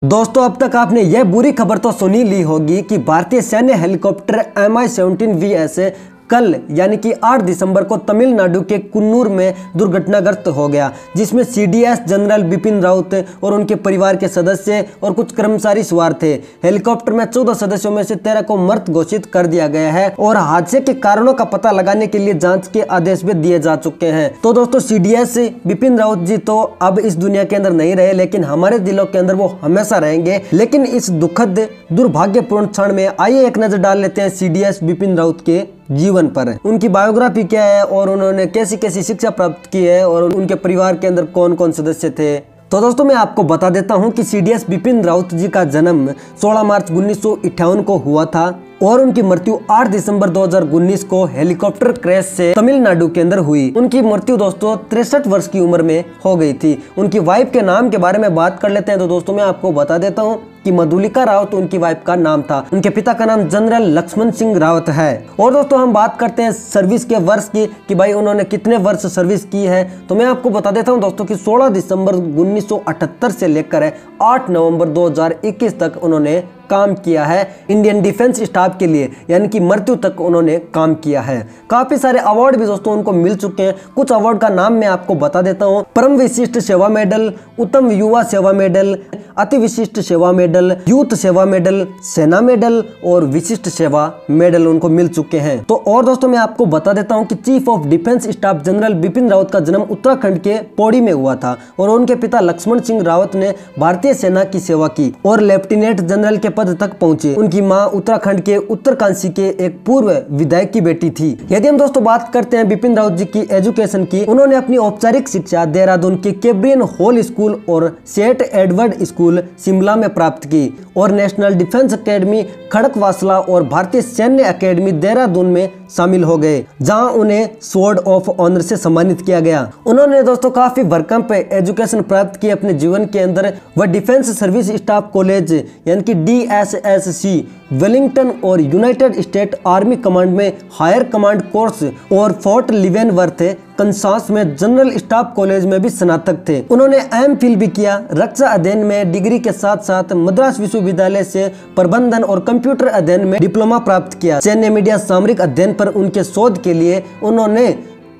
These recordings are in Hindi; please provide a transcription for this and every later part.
दोस्तों अब तक आपने यह बुरी खबर तो सुनी ली होगी कि भारतीय सैन्य हेलीकॉप्टर Mi-17V कल यानी कि 8 दिसंबर को तमिलनाडु के कुन्नूर में दुर्घटनाग्रस्त हो गया, जिसमें CDS जनरल बिपिन रावत और उनके परिवार के सदस्य और कुछ कर्मचारी सवार थे। हेलीकॉप्टर में 14 सदस्यों में से 13 को मृत घोषित कर दिया गया है और हादसे के कारणों का पता लगाने के लिए जांच के आदेश भी दिए जा चुके हैं। तो दोस्तों CDS बिपिन रावत जी तो अब इस दुनिया के अंदर नहीं रहे, लेकिन हमारे दिलों के अंदर वो हमेशा रहेंगे। लेकिन इस दुखद दुर्भाग्यपूर्ण क्षण में आइए एक नजर डाल लेते हैं CDS बिपिन रावत के जीवन पर, उनकी बायोग्राफी क्या है और उन्होंने कैसी कैसी शिक्षा प्राप्त की है और उनके परिवार के अंदर कौन कौन सदस्य थे। तो दोस्तों मैं आपको बता देता हूं कि CDS बिपिन रावत जी का जन्म 16 मार्च 1958 को हुआ था और उनकी मृत्यु 8 दिसंबर 2019 को हेलीकॉप्टर क्रैश से तमिलनाडु के अंदर हुई। उनकी मृत्यु दोस्तों 63 वर्ष की उम्र में हो गई थी। उनकी वाइफ के नाम के बारे में बात कर लेते हैं तो दोस्तों मैं आपको बता देता हूं कि मधुलिका रावत उनकी वाइफ का नाम था। उनके पिता का नाम जनरल लक्ष्मण सिंह रावत है। और दोस्तों हम बात करते हैं सर्विस के वर्ष की कि भाई उन्होंने कितने वर्ष सर्विस की है, तो मैं आपको बता देता हूं दोस्तों कि 16 दिसंबर 1978 से लेकर 8 नवंबर 2021 तक उन्होंने काम किया है इंडियन डिफेंस स्टाफ के लिए, यानी कि मृत्यु तक उन्होंने काम किया है। काफी सारे अवार्ड भी दोस्तों उनको मिल चुके हैं। कुछ अवार्ड का नाम मैं आपको बता देता हूं। परम विशिष्ट सेवा मेडल, उत्तम युवा सेवा मेडल, अति विशिष्ट सेवा मेडल, यूथ सेवा मेडल, सेना मेडल और विशिष्ट सेवा मेडल उनको मिल चुके हैं। तो और दोस्तों मैं आपको बता देता हूं कि chief of defence staff general Bipin Rawat का जन्म उत्तराखंड के पौड़ी में हुआ था और उनके पिता लक्ष्मण सिंह रावत ने भारतीय सेना की सेवा की और लेफ्टिनेंट जनरल के पद तक पहुंचे। उनकी मां उत्तराखंड के उत्तरकाशी के एक पूर्व विधायक की बेटी थी। यदि हम दोस्तों बात करते हैं बिपिन रावत जी की एजुकेशन की, उन्होंने अपनी औपचारिक शिक्षा देहरादून के कैब्रियन हॉल स्कूल और सेंट एडवर्ड स्कूल शिमला में प्राप्त की और नेशनल डिफेंस एकेडमी खड़कवासला और भारतीय सैन्य एकेडमी देहरादून में शामिल हो गए, जहां उन्हें स्वॉर्ड ऑफ ऑनर से सम्मानित किया गया। उन्होंने दोस्तों काफी भरकम पे एजुकेशन प्राप्त की अपने जीवन के अंदर। वह डिफेंस सर्विस स्टाफ कॉलेज यानी कि DSSC वेलिंगटन और यूनाइटेड स्टेट आर्मी कमांड में हायर कमांड कोर्स और फोर्ट लिवेनवर्थ कंसास में जनरल स्टाफ कॉलेज में भी स्नातक थे। उन्होंने MPhil भी किया। रक्षा अध्ययन में डिग्री के साथ साथ मद्रास विश्वविद्यालय से प्रबंधन और कंप्यूटर अध्ययन में डिप्लोमा प्राप्त किया। सैन्य मीडिया सामरिक अध्ययन पर उनके शोध के लिए उन्होंने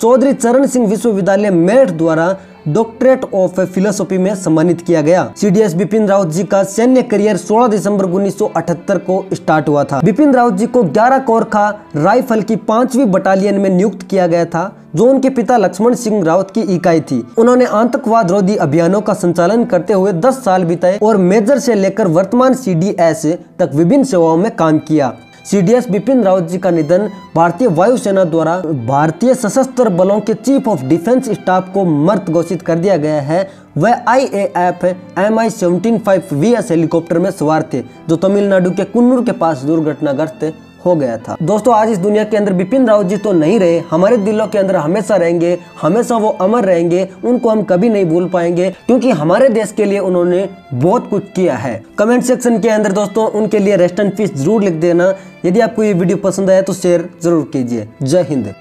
चौधरी चरण सिंह विश्वविद्यालय मेरठ द्वारा डॉक्टरेट ऑफ फिलोसॉफी में सम्मानित किया गया। CDS बिपिन रावत जी का सैन्य करियर 16 दिसंबर 1978 को स्टार्ट हुआ था। बिपिन रावत जी को 11 कोरखा राइफल की 5वीं बटालियन में नियुक्त किया गया था, जो उनके पिता लक्ष्मण सिंह रावत की इकाई थी। उन्होंने आतंकवाद रोधी अभियानों का संचालन करते हुए 10 साल बिताए और मेजर से लेकर वर्तमान CDS तक विभिन्न सेवाओं में काम किया। CDS बिपिन रावत जी का निधन भारतीय वायुसेना द्वारा भारतीय सशस्त्र बलों के चीफ ऑफ डिफेंस स्टाफ को मृत घोषित कर दिया गया है। वह IAF Mi-17V हेलीकॉप्टर में सवार थे, जो तमिलनाडु के कुन्नूर के पास दुर्घटनाग्रस्त हो गया था। दोस्तों आज इस दुनिया के अंदर बिपिन रावत जी तो नहीं रहे, हमारे दिलों के अंदर हमेशा रहेंगे, हमेशा वो अमर रहेंगे। उनको हम कभी नहीं भूल पाएंगे क्योंकि हमारे देश के लिए उन्होंने बहुत कुछ किया है। कमेंट सेक्शन के अंदर दोस्तों उनके लिए रेस्ट इन पीस जरूर लिख देना। यदि आपको ये वीडियो पसंद आया तो शेयर जरूर कीजिए। जय हिंद।